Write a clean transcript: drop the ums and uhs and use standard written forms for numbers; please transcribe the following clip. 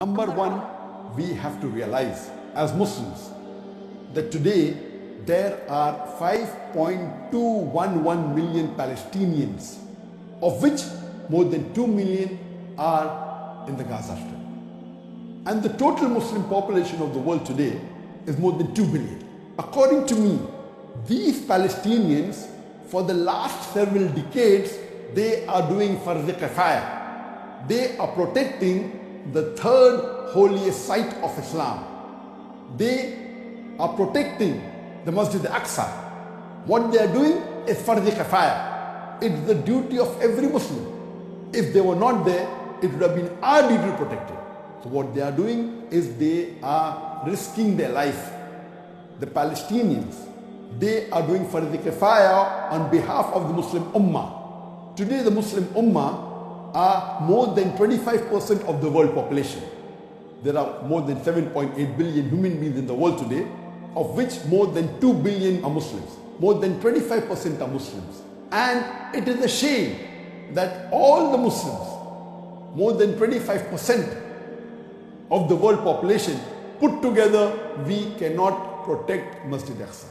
Number one, we have to realize as Muslims that today there are 5.211 million Palestinians, of which more than 2 million are in the Gaza Strip. And the total Muslim population of the world today is more than 2 billion. According to me, these Palestinians, for the last several decades, they are doing farz kifaya. They are protecting the third holiest site of Islam. They are protecting the Masjid al-Aqsa. What they are doing is farz kifaya. It's the duty of every Muslim. If they were not there, it would have been our duty to protect it. So what they are doing is they are risking their life. The Palestinians, they are doing farz kifaya on behalf of the Muslim Ummah. Today the Muslim Ummah are more than 25% of the world population. There are more than 7.8 billion human beings in the world today, of which more than 2 billion are Muslims. More than 25% are Muslims. And it is a shame that all the Muslims, more than 25% of the world population put together, we cannot protect Masjid al-Aqsa.